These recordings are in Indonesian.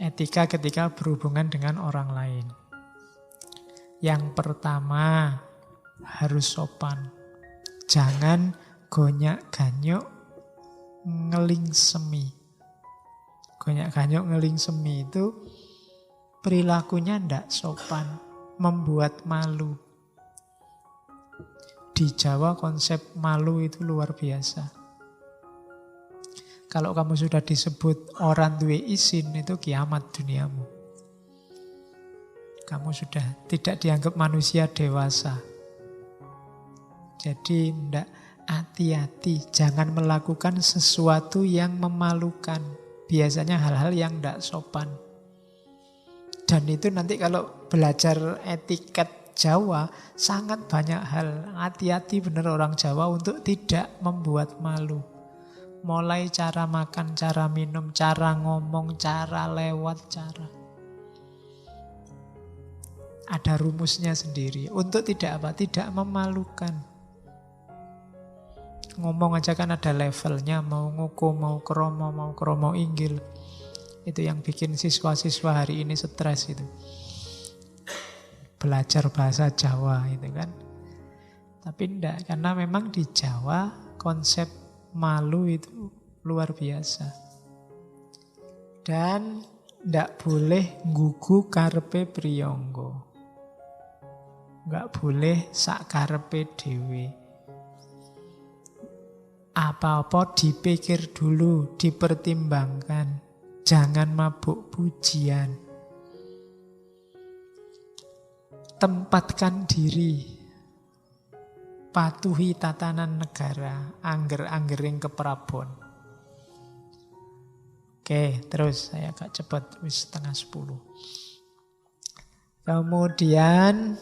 Etika ketika berhubungan dengan orang lain. Yang pertama, harus sopan. Jangan gonyak-ganyuk ngeling semi. Gonyak-ganyuk ngeling semi itu perilakunya ndak sopan, membuat malu. Di Jawa konsep malu itu luar biasa. Kalau kamu sudah disebut orang duwe isin, itu kiamat duniamu. Kamu sudah tidak dianggap manusia dewasa. Jadi ndak, hati-hati, jangan melakukan sesuatu yang memalukan. Biasanya hal-hal yang ndak sopan. Dan itu nanti kalau belajar etiket Jawa, sangat banyak hal. Hati-hati benar orang Jawa untuk tidak membuat malu. Mulai cara makan, cara minum, cara ngomong, cara lewat, cara. Ada rumusnya sendiri. Untuk tidak apa? Tidak memalukan. Ngomong aja kan ada levelnya. Mau nguku, mau kromo inggil. Itu yang bikin siswa-siswa hari ini stres itu. Belajar bahasa Jawa itu kan. Tapi enggak, karena memang di Jawa konsep malu itu luar biasa. Dan ndak boleh nggugu karepe priyangga. Nggak boleh sak karepe dhewe. Apa-apa dipikir dulu, dipertimbangkan. Jangan mabuk pujian. Tempatkan diri. Patuhi tatanan negara, angger-anggering keprabon. Oke, terus saya agak cepat, wis 9:30. Kemudian,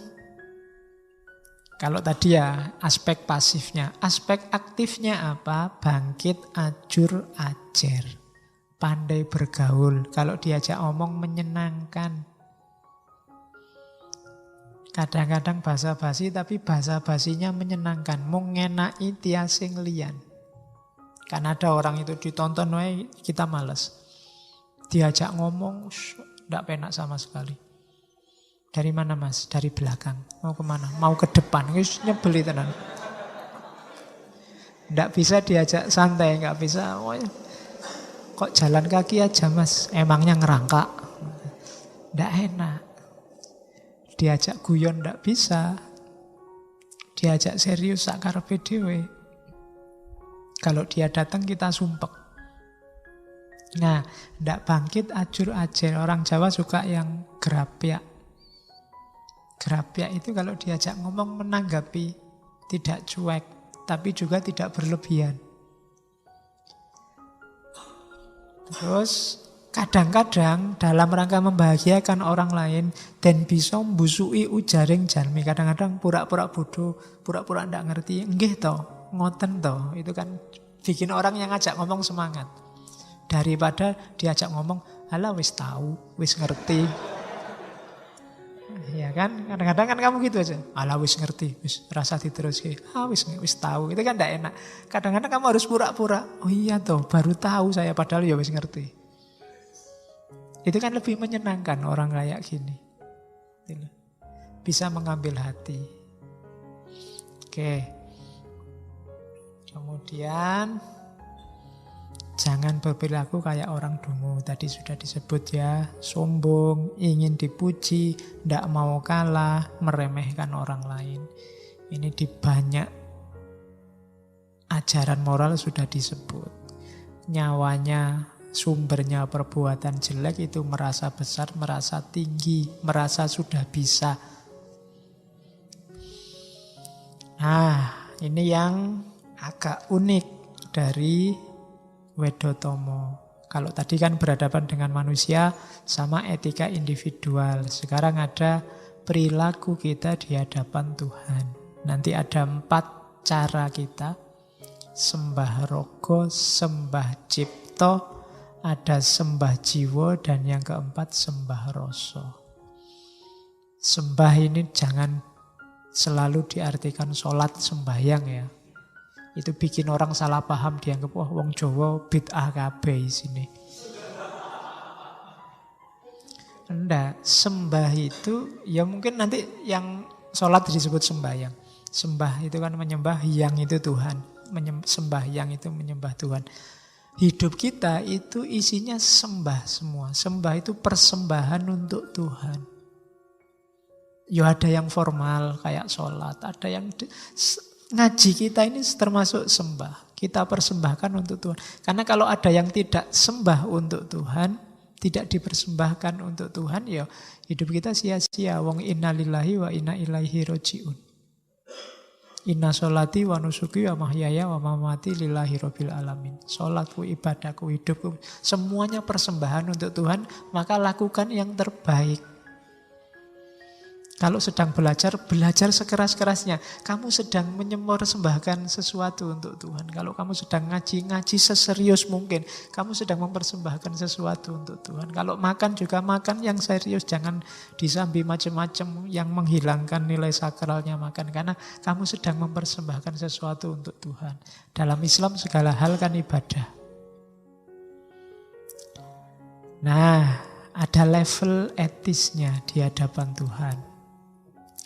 kalau tadi ya aspek pasifnya, aspek aktifnya apa? Bangkit, ajur, ajer. Pandai bergaul, kalau diajak omong menyenangkan. Kadang-kadang basa-basi tapi basa-basinya menyenangkan. Mengenai tiasing lian. Karena ada orang itu ditonton, kita males. Diajak ngomong, tidak penak sama sekali. Dari mana mas? Dari belakang. Mau kemana? Mau ke depan. Nyebeli tenan. Tidak bisa diajak santai, nggak bisa. Kok jalan kaki aja mas? Emangnya ngerangkak? Tidak enak. Diajak guyon ndak bisa. Diajak serius sak karepe dhewe. Kalau dia datang kita sumpek. Nah, ndak bangkit ajur ajer. Orang Jawa suka yang gerapyak. Gerapyak itu kalau diajak ngomong menanggapi, tidak cuek, tapi juga tidak berlebihan. Terus kadang-kadang dalam rangka membahagiakan orang lain dan bisa mbusui ujaring jalmi. Kadang-kadang pura-pura bodoh, pura-pura ndak ngerti. Nggih to, ngoten to. Itu kan bikin orang yang ngajak ngomong semangat. Daripada diajak ngomong, "Alah wis tahu, wis ngerti." Ya kan? Kadang-kadang kan kamu gitu aja. "Alah wis ngerti, wis rasa diteruske." Wis tahu. Itu kan ndak enak. Kadang-kadang kamu harus pura-pura, "Oh iya toh, baru tahu saya padahal ya wis ngerti." Itu kan lebih menyenangkan orang kayak gini. Bisa mengambil hati. Oke. Kemudian jangan berperilaku kayak orang dungu. Tadi sudah disebut ya. Sombong, ingin dipuji, tidak mau kalah, meremehkan orang lain. Ini di banyak ajaran moral sudah disebut. Nyawanya, sumbernya perbuatan jelek itu merasa besar, merasa tinggi, merasa sudah bisa. Nah, ini yang agak unik dari Wedotomo. Kalau tadi kan berhadapan dengan manusia sama etika individual. Sekarang ada perilaku kita di hadapan Tuhan. Nanti ada 4 cara kita. Sembah rogo, sembah cipto, ada sembah jiwa, dan yang keempat sembah rasa. Sembah ini jangan selalu diartikan sholat sembahyang ya. Itu bikin orang salah paham, dianggap wah wong Jawa bid'ah kabeh sini. Enggak, sembah itu ya mungkin nanti yang sholat disebut sembahyang. Sembah itu kan menyembah, yang itu Tuhan. Sembah yang itu menyembah Tuhan. Hidup kita itu isinya sembah semua. Sembah itu persembahan untuk Tuhan. Ya ada yang formal kayak sholat, ada yang ngaji kita ini termasuk sembah. Kita persembahkan untuk Tuhan. Karena kalau ada yang tidak sembah untuk Tuhan, tidak dipersembahkan untuk Tuhan, ya hidup kita sia-sia. Wong inna lillahi wa inna ilaihi roji'un. Inna sholati wa nusuki wa mahyaya wa mamati lillahi rabbil alamin. Sholatku, ibadahku, hidupku, semuanya persembahan untuk Tuhan, maka lakukan yang terbaik. Kalau sedang belajar, belajar sekeras-kerasnya. Kamu sedang mempersembahkan sesuatu untuk Tuhan. Kalau kamu sedang ngaji, ngaji seserius mungkin. Kamu sedang mempersembahkan sesuatu untuk Tuhan. Kalau makan juga makan yang serius. Jangan disambi macam-macam yang menghilangkan nilai sakralnya makan. Karena kamu sedang mempersembahkan sesuatu untuk Tuhan. Dalam Islam segala hal kan ibadah. Nah, ada level etisnya di hadapan Tuhan.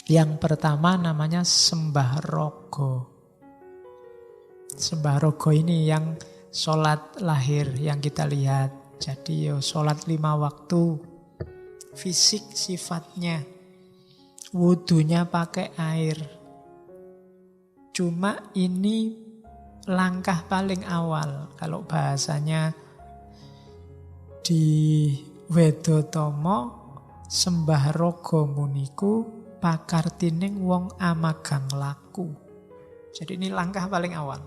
Yang pertama namanya sembah rogo. Sembah rogo ini yang sholat lahir yang kita lihat. Jadi sholat 5 waktu. Fisik sifatnya. Wudunya pakai air. Cuma ini langkah paling awal. Kalau bahasanya di Wedotomo, sembah rogo muniku pakartining wong amagang laku. Jadi ini langkah paling awal.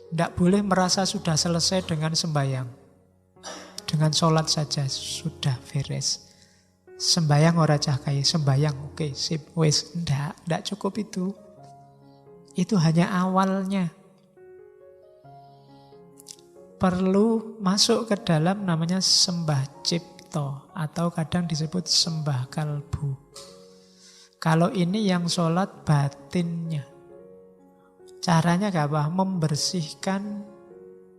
Tidak boleh merasa sudah selesai dengan sembahyang. Dengan sholat saja sudah beres. Sembahyang ora cah kaya, sembahyang oke, sip, wes. Tidak cukup itu. Itu hanya awalnya. Perlu masuk ke dalam namanya sembah cipta. Atau kadang disebut sembah kalbu. Kalau ini yang sholat batinnya. Caranya apa? Membersihkan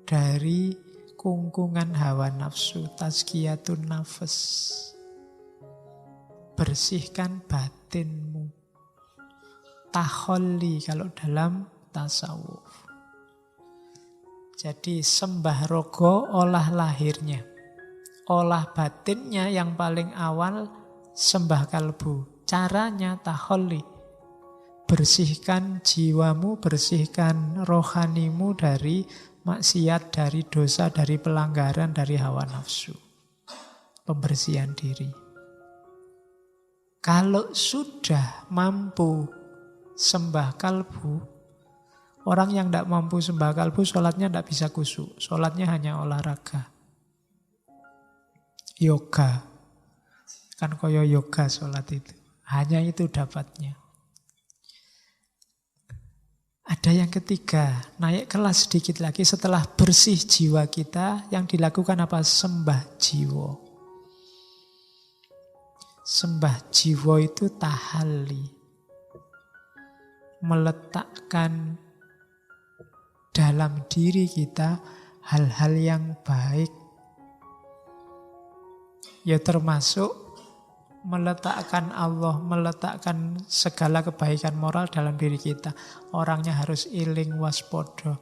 dari kungkungan hawa nafsu. Tazkiyatun nafas. Bersihkan batinmu. Taholli kalau dalam tasawuf. Jadi sembah rogo olah lahirnya. Olah batinnya yang paling awal sembah kalbu. Caranya taholli. Bersihkan jiwamu, bersihkan rohanimu dari maksiat, dari dosa, dari pelanggaran, dari hawa nafsu. Pembersihan diri. Kalau sudah mampu sembah kalbu, orang yang tidak mampu sembah kalbu, sholatnya tidak bisa khusyuk. Sholatnya hanya olahraga. Yoga. Kan koyo yoga sholat itu. Hanya itu dapatnya. Ada yang ketiga, naik kelas sedikit lagi setelah bersih jiwa kita, yang dilakukan apa? Sembah jiwa. Sembah jiwa itu tahalli. Meletakkan dalam diri kita hal-hal yang baik. Ya termasuk meletakkan Allah, meletakkan segala kebaikan moral dalam diri kita. Orangnya harus iling waspodo.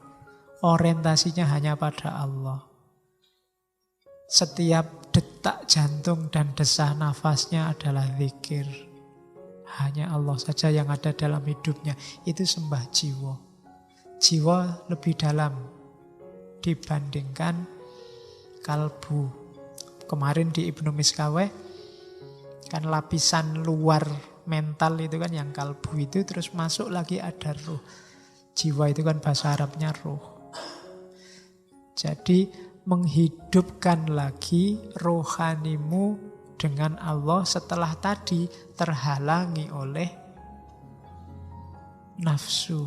Orientasinya hanya pada Allah. Setiap detak jantung dan desah nafasnya adalah zikir. Hanya Allah saja yang ada dalam hidupnya. Itu sembah jiwa. Jiwa lebih dalam dibandingkan kalbu. Kemarin di Ibnu Miskaweh, kan lapisan luar mental itu kan yang kalbu itu, terus masuk lagi ada ruh. Jiwa itu kan bahasa Arabnya ruh. Jadi menghidupkan lagi rohanimu dengan Allah setelah tadi terhalangi oleh nafsu.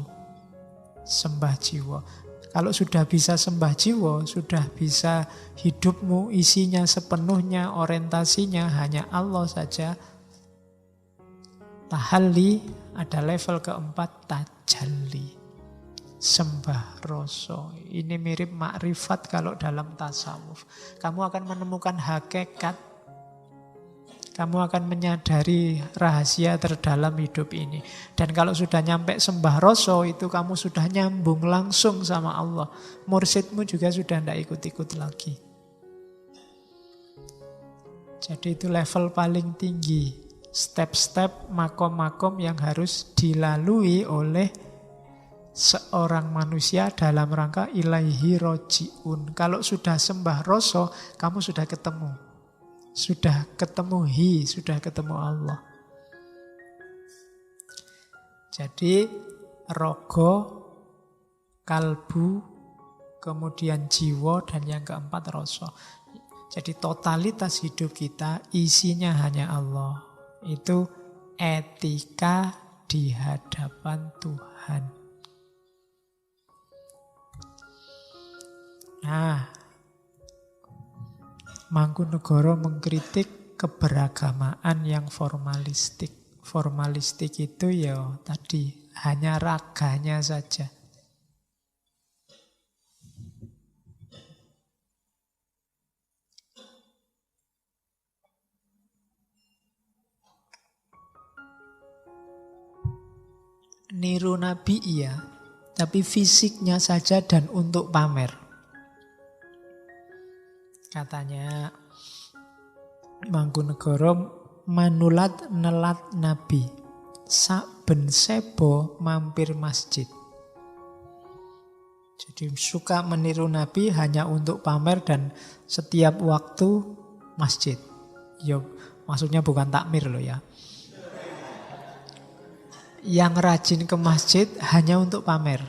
Sembah jiwa. Kalau sudah bisa sembah jiwa, sudah bisa hidupmu isinya sepenuhnya, orientasinya hanya Allah saja. Tahalli ada level keempat, tajalli. sembah rasa. Ini mirip makrifat kalau dalam tasawuf. Kamu akan menemukan hakikat. Kamu akan menyadari rahasia terdalam hidup ini. Dan kalau sudah nyampe sembah rasa, itu kamu sudah nyambung langsung sama Allah. Mursyidmu juga sudah tidak ikut-ikut lagi. Jadi itu level paling tinggi. Step-step, makom-makom yang harus dilalui oleh seorang manusia dalam rangka ilaihi roji'un. Kalau sudah sembah rasa, kamu sudah ketemu. Sudah ketemu sudah ketemu Allah. Jadi rogo, kalbu, kemudian jiwa, dan yang keempat rasa. Jadi totalitas hidup kita isinya hanya Allah. Itu etika di hadapan Tuhan. Nah, Mangkunegara mengkritik keberagamaan yang formalistik. Formalistik itu ya tadi hanya raganya saja. Niru Nabi iya, tapi fisiknya saja dan untuk pamer. Katanya Mangkunegara manulat nelat Nabi, saben sebo mampir masjid. Jadi suka meniru Nabi hanya untuk pamer dan setiap waktu masjid. Ya, maksudnya bukan takmir loh ya. Yang rajin ke masjid hanya untuk pamer.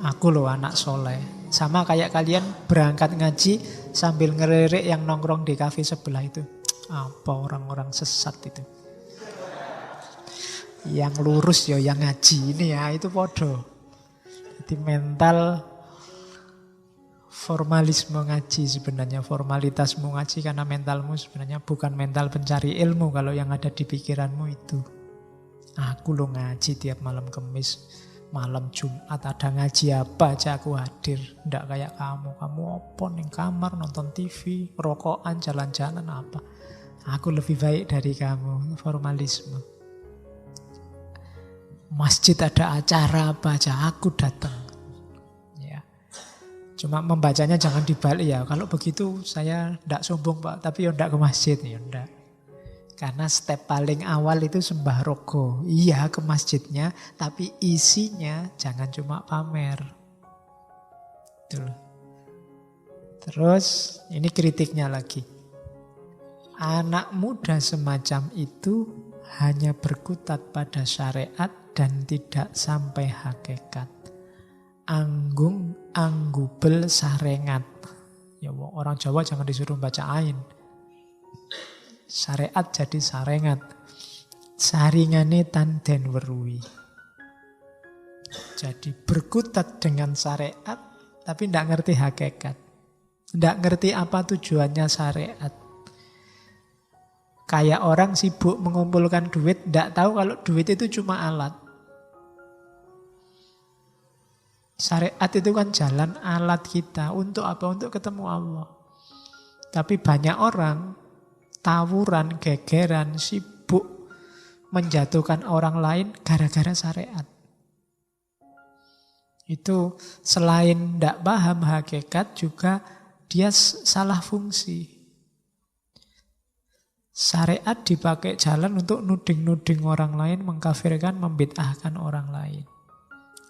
Aku loh anak soleh. Sama kayak kalian berangkat ngaji sambil ngererik yang nongkrong di kafe sebelah itu. Apa orang-orang sesat itu. Yang lurus ya yang ngaji ini ya itu podo. Jadi mental formalisme ngaji sebenarnya. Formalitasmu ngaji karena mentalmu sebenarnya bukan mental pencari ilmu kalau yang ada di pikiranmu itu. Aku lo ngaji tiap malam Kamis. Malam Jumat ada ngaji apa aja aku hadir. Nggak kayak kamu. Kamu open di kamar nonton TV, rokokan, jalan-jalan apa. Aku lebih baik dari kamu. Formalisme. Masjid ada acara apa aja aku datang. Ya. Cuma membacanya jangan dibalik ya. Kalau begitu saya nggak sombong Pak, tapi ya nggak ke masjid ya nggak. Karena step paling awal itu sembah rogo. Iya ke masjidnya, tapi isinya jangan cuma pamer. Terus ini kritiknya lagi. Anak muda semacam itu hanya berkutat pada syariat dan tidak sampai hakikat. Anggung anggubel sarengat. Ya orang Jawa jangan disuruh baca ain. Syariat jadi sarengat. Saringane tanden weruhi. Jadi berkutat dengan syariat tapi tidak ngerti hakikat. Tidak ngerti apa tujuannya syariat. Kayak orang sibuk mengumpulkan duit, tidak tahu kalau duit itu cuma alat. Syariat itu kan jalan alat kita. Untuk apa? Untuk ketemu Allah. Tapi banyak orang tawuran, gegeran, sibuk menjatuhkan orang lain gara-gara syariat. Itu selain tidak paham hakikat juga dia salah fungsi. Syariat dipakai jalan untuk nuding-nuding orang lain, mengkafirkan, membid'ahkan orang lain.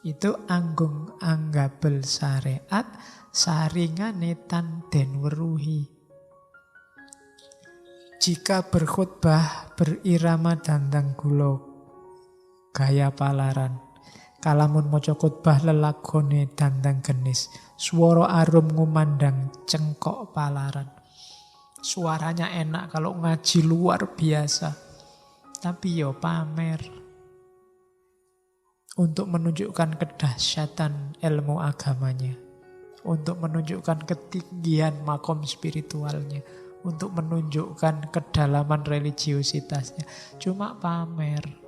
Itu anggung anggabel syariat, saringane tanden weruhi. Jika berkhutbah berirama dandang gulo gaya palaran. Kalamun moco khutbah lelakone dandang genis. Suara arum ngumandang cengkok palaran. Suaranya enak kalau ngaji luar biasa. Tapi yo pamer. Untuk menunjukkan kedahsyatan ilmu agamanya. Untuk menunjukkan ketinggian makom spiritualnya. Untuk menunjukkan kedalaman religiositasnya. Cuma pamer.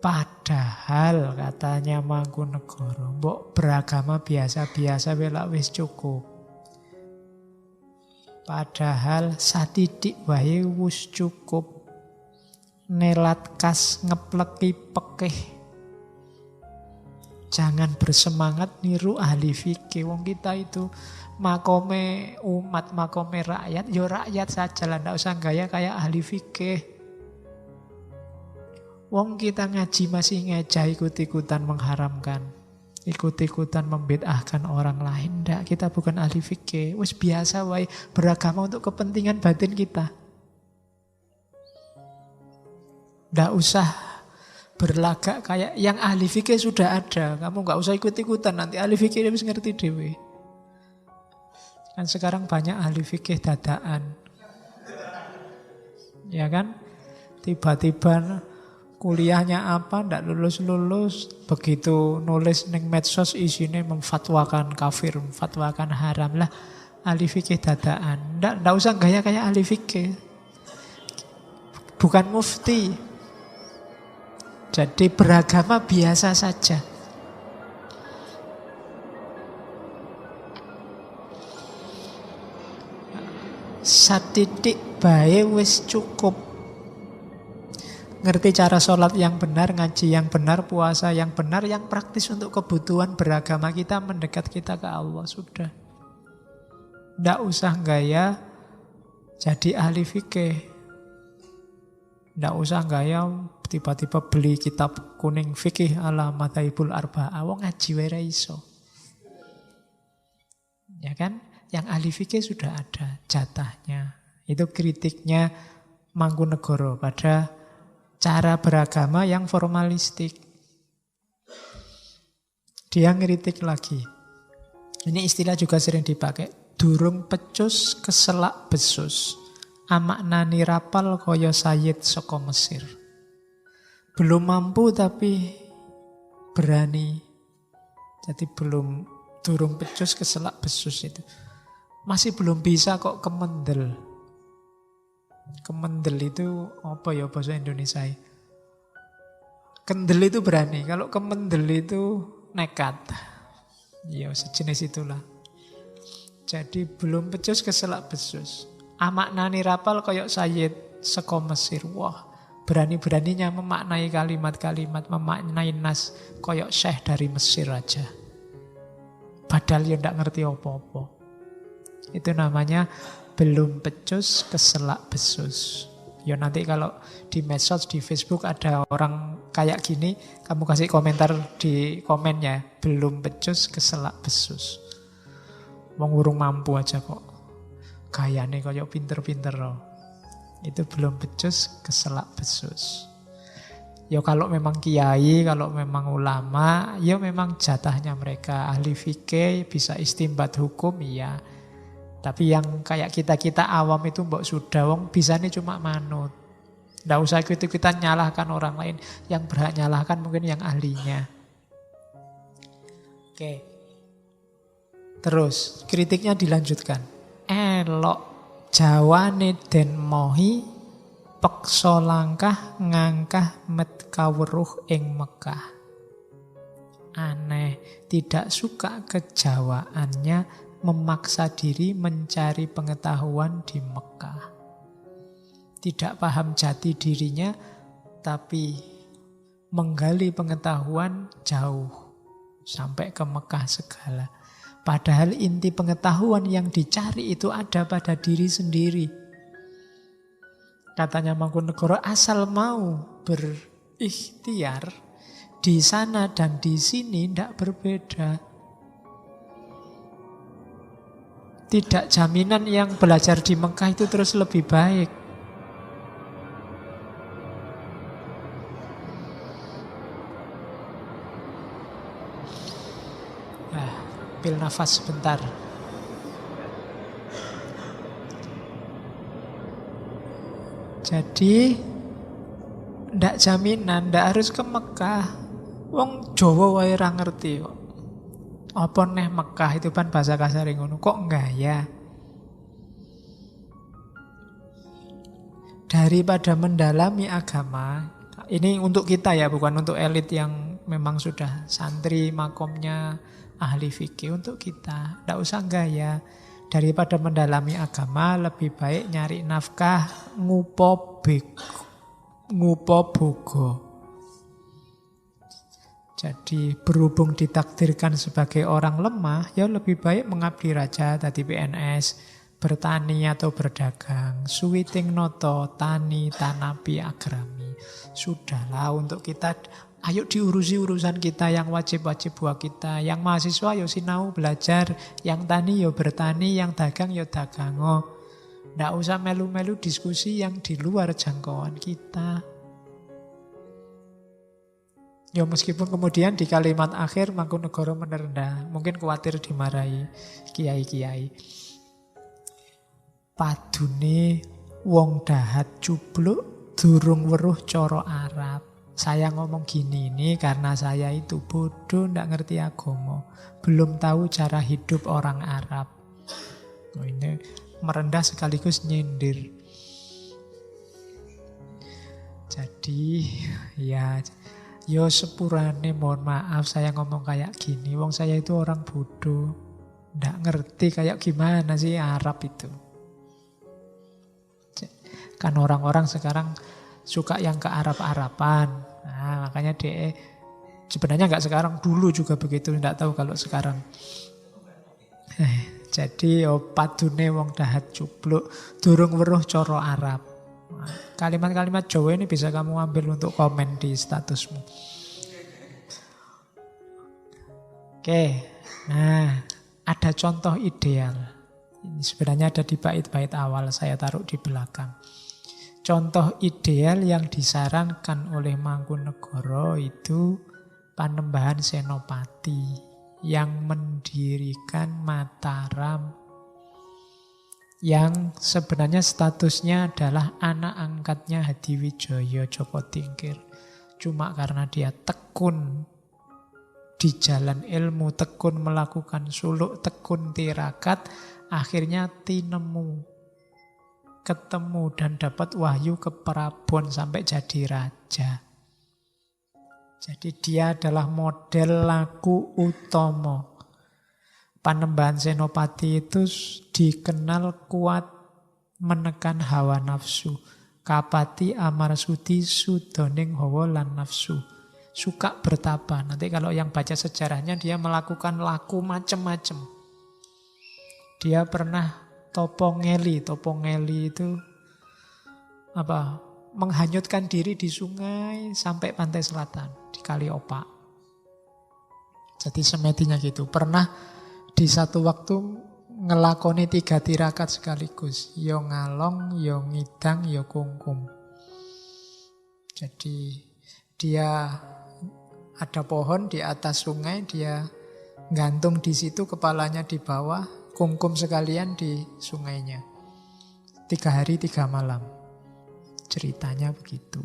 Padahal katanya Mangkunegara, mbok beragama biasa-biasa welak wis cukup. Padahal satidik wae wis cukup. Nelat kas ngepleki pekeh. Jangan bersemangat niru ahli fikih. Wong kita itu makome umat, makome rakyat, ya rakyat saja lah, ndak usah gaya kayak ahli fikih. Wong kita ngaji masih ngejah ikut-ikutan mengharamkan, ikut-ikutan membid'ahkan orang lain. Ndak, kita bukan ahli fikih. Wis biasa wae beragama untuk kepentingan batin kita. Ndak usah berlagak kayak yang ahli fikih sudah ada. Kamu nggak usah ikut-ikutan, nanti ahli fikih dia bisa ngerti dewe. Kan sekarang banyak ahli fikih dadaan. Ya kan? Tiba-tiba kuliahnya apa, ndak lulus-lulus, begitu nulis ning medsos isine memfatwakan kafir, memfatwakan haram lah. Ahli fikih dadaan. Ndak usah gaya kayak ahli fikih. Bukan mufti. Jadi beragama biasa saja. Satitik bae wis cukup. Ngerti cara sholat yang benar, ngaji yang benar, puasa yang benar, yang praktis untuk kebutuhan beragama kita, mendekat kita ke Allah, sudah. Nggak usah gaya jadi ahli fikih. Nggak usah gaya tiba-tiba beli kitab kuning fikih ala Madhaibul Arba'ah. Wong ngaji wae ra iso. Ya kan? Yang ahli fikih sudah ada jatahnya. Itu kritiknya Mangkunegara pada cara beragama yang formalistik. Dia ngeritik lagi. Ini istilah juga sering dipakai. Durung pecus keselak besus. Amaknani rapal kaya Sayyid saka Mesir. Belum mampu tapi berani. Jadi durung pecus keselak besus itu. Masih belum bisa kok kemendel. Kemendel itu apa ya bahasa Indonesia? Kendel itu berani. Kalau kemendel itu nekat. Ya sejenis itulah. Jadi belum pecus keselak besus. Amaknani rapal kaya Sayyid saka Mesir. Wah, berani-beraninya memaknai kalimat-kalimat, memaknai nas koyok syekh dari Mesir aja. Padahal ya ndak ngerti apa-apa. Itu namanya belum pecus keselak besus. Ya nanti kalau di medsos, di Facebook ada orang kayak gini, kamu kasih komentar di komennya, belum pecus keselak besus. Wong urung mampu aja kok. Gayane koyok pinter-pinter loh. Itu belum becus keselak besus. Ya kalau memang kiai, kalau memang ulama, ya memang jatahnya mereka. Ahli fikih bisa istimbat hukum, iya. Tapi yang kayak kita-kita awam itu mbok sudah, wong bisanya cuma manut. Nggak usah ikut-ikutan nyalahkan orang lain. Yang berhak nyalahkan mungkin yang ahlinya. Oke. Terus kritiknya dilanjutkan. Elok jawane den mohi peksa langkah ngangkah met kawruh ing Mekah. Aneh, tidak suka kejawaannya memaksa diri mencari pengetahuan di Mekah. Tidak paham jati dirinya, tapi menggali pengetahuan jauh sampai ke Mekah segala. Padahal inti pengetahuan yang dicari itu ada pada diri sendiri. Katanya Mangkunegara, asal mau berikhtiar, di sana dan di sini tidak berbeda. Tidak jaminan yang belajar di Mekah itu terus lebih baik. Ambil nafas sebentar. Jadi ndak jaminan, ndak harus ke Mekah. Wong Jawa wae ra ngerti kok. Apa neh Mekah itu kan bahasa kasar ngono. Kok enggak ya? Daripada mendalami agama, Ini untuk kita ya, bukan untuk elit yang memang sudah santri, makomnya ahli fikih. Untuk kita, tidak usah gaya. Daripada mendalami agama, lebih baik nyari nafkah ngupo bogo. Jadi berhubung ditakdirkan sebagai orang lemah, ya lebih baik mengabdi raja, tadi PNS, bertani atau berdagang, suwiting noto, tani, tanapi, agrami. Sudahlah untuk kita, ayo diurusi urusan kita yang wajib-wajib buat kita. Yang mahasiswa yo sinau belajar, yang tani yo bertani, yang dagang yo dagango. Nggak usah melu-melu diskusi yang di luar jangkauan kita. Ya meskipun kemudian di kalimat akhir Mangkunegara merendah, mungkin khawatir dimarahi kiai-kiai. Padune wong dahat cubluk durung weruh cara Arab. Saya ngomong gini ini karena saya itu bodoh, ndak ngerti agama, belum tahu cara hidup orang Arab. Oh, ini merendah sekaligus nyindir. Jadi ya, yo sepurane mohon maaf saya ngomong kayak gini. Wong saya itu orang bodoh, ndak ngerti kayak gimana sih Arab itu. Kan orang-orang sekarang suka yang ke Arab-Araban. Nah, makanya dia sebenarnya nggak sekarang, dulu juga begitu, nggak tahu kalau sekarang. Jadi padune wong dahat cupluk durung weruh cara Arab. Kalimat-kalimat Jawa ini bisa kamu ambil untuk komen di statusmu. Oke, nah ada contoh ideal. Ini sebenarnya ada di bait-bait awal, saya taruh di belakang. Contoh ideal yang disarankan oleh Mangkunegara itu Panembahan Senopati yang mendirikan Mataram, yang sebenarnya statusnya adalah anak angkatnya Hadiwijaya Joko Tingkir. Cuma karena dia tekun di jalan ilmu, tekun melakukan suluk, tekun tirakat, akhirnya ketemu dan dapat wahyu ke Prabon sampai jadi raja. Jadi dia adalah model laku utomo. Panembahan Senopati itu dikenal kuat menekan hawa nafsu. Kapati Amarsudi sudoning hawa lan nafsu. Suka bertapa. Nanti kalau yang baca sejarahnya dia melakukan laku macam-macam. Dia pernah topongeli. Topongeli itu menghanyutkan diri di sungai sampai pantai selatan di Kali Opak. Jadi semetinya gitu. Pernah di satu waktu ngelakoni 3 tirakat sekaligus. Yo ngalong, yo ngidang, yo kungkum. Jadi dia ada pohon di atas sungai, dia gantung di situ, kepalanya di bawah, kungkum sekalian di sungainya. 3 hari 3 malam. Ceritanya begitu.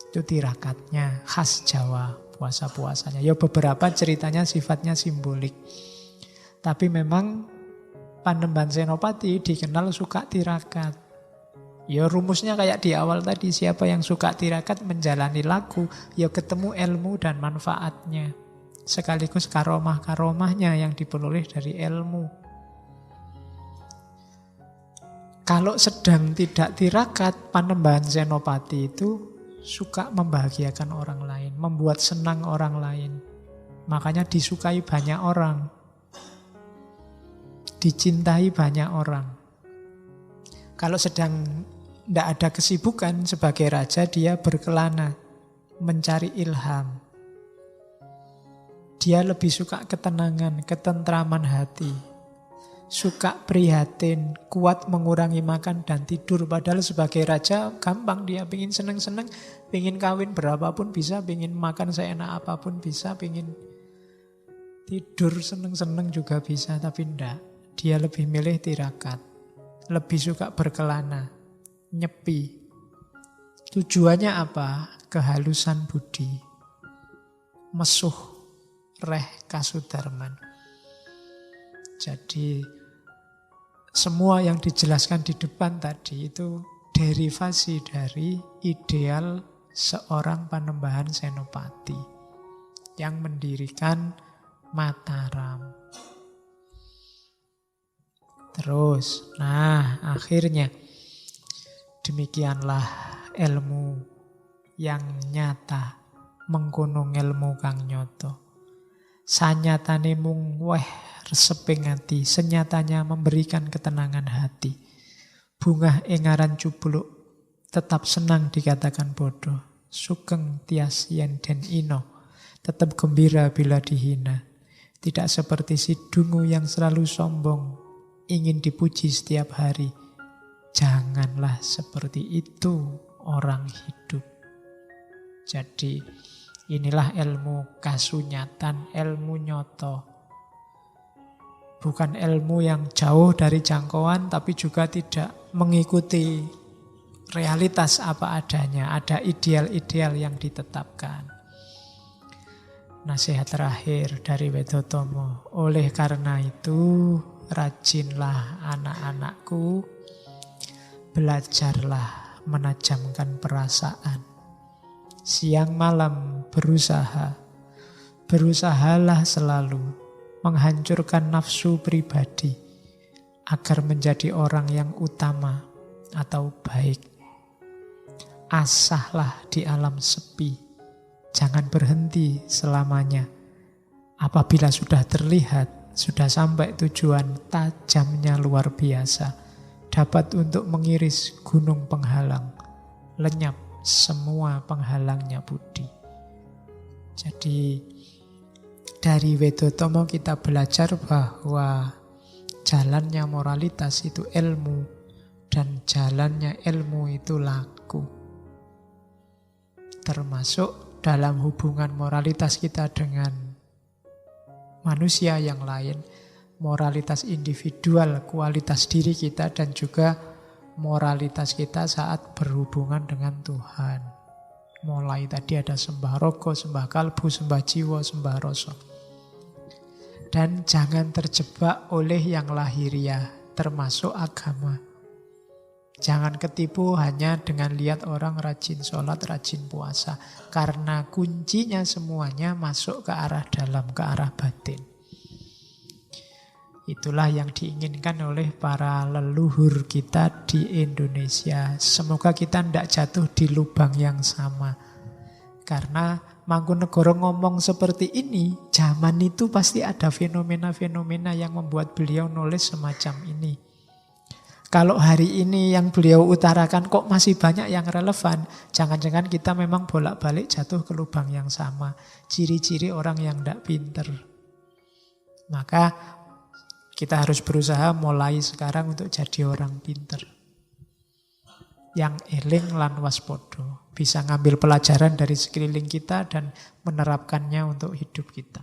Itu tirakatnya, khas Jawa, puasa-puasanya. Ya beberapa ceritanya sifatnya simbolik. Tapi memang Panembahan Senopati dikenal suka tirakat. Ya rumusnya kayak di awal tadi, siapa yang suka tirakat menjalani laku, ya ketemu ilmu dan manfaatnya. Sekaligus karomah-karomahnya yang diperoleh dari ilmu. Kalau sedang tidak tirakat, Panembahan Senopati itu suka membahagiakan orang lain, membuat senang orang lain. Makanya disukai banyak orang. Dicintai banyak orang. Kalau sedang tidak ada kesibukan sebagai raja, dia berkelana, mencari ilham. Dia lebih suka ketenangan, ketentraman hati. Suka prihatin, kuat mengurangi makan dan tidur. Padahal sebagai raja gampang, dia pingin seneng-seneng, pingin kawin berapapun bisa, pingin makan seenak apapun bisa, pingin tidur seneng-seneng juga bisa, tapi enggak. Dia lebih milih tirakat, lebih suka berkelana, nyepi. Tujuannya apa? Kehalusan budi, mesuh, reh kasudarman. Jadi semua yang dijelaskan di depan tadi itu derivasi dari ideal seorang Panembahan Senopati yang mendirikan Mataram. Terus, akhirnya demikianlah ilmu yang nyata, mengkono ilmu kang nyoto. Sanyatane mung reseping ati, senyatanya memberikan ketenangan hati. Bungah engaran cupluk, tetap senang dikatakan bodoh. Sugeng tias yen den ino, tetap gembira bila dihina. Tidak seperti si dungu yang selalu sombong, ingin dipuji setiap hari. Janganlah seperti itu orang hidup. Jadi inilah ilmu kasunyatan, ilmu nyoto. Bukan ilmu yang jauh dari jangkauan, tapi juga tidak mengikuti realitas apa adanya. Ada ideal-ideal yang ditetapkan. Nasihat terakhir dari Wedotomo. Oleh karena itu, rajinlah anak-anakku, belajarlah menajamkan perasaan. Siang malam berusahalah selalu menghancurkan nafsu pribadi agar menjadi orang yang utama atau baik. Asahlah di alam sepi, jangan berhenti selamanya. Apabila sudah terlihat, sudah sampai tujuan, tajamnya luar biasa, dapat untuk mengiris gunung penghalang, lenyap semua penghalangnya budi. Jadi dari Wedotomo kita belajar bahwa jalannya moralitas itu ilmu dan jalannya ilmu itu laku. Termasuk dalam hubungan moralitas kita dengan manusia yang lain, moralitas individual, kualitas diri kita, dan juga moralitas kita saat berhubungan dengan Tuhan. Mulai tadi ada sembah rogo, sembah kalbu, sembah jiwa, sembah rasa. Dan jangan terjebak oleh yang lahiriah, termasuk agama. Jangan ketipu hanya dengan lihat orang rajin sholat, rajin puasa. Karena kuncinya semuanya masuk ke arah dalam, ke arah batin. Itulah yang diinginkan oleh para leluhur kita di Indonesia. Semoga kita tidak jatuh di lubang yang sama. Karena Mangkunegoro ngomong seperti ini, zaman itu pasti ada fenomena-fenomena yang membuat beliau nulis semacam ini. Kalau hari ini yang beliau utarakan kok masih banyak yang relevan, jangan-jangan kita memang bolak-balik jatuh ke lubang yang sama. Ciri-ciri orang yang tidak pinter. Maka kita harus berusaha mulai sekarang untuk jadi orang pinter. Yang eling lan waspodo. Bisa ngambil pelajaran dari sekeliling kita dan menerapkannya untuk hidup kita.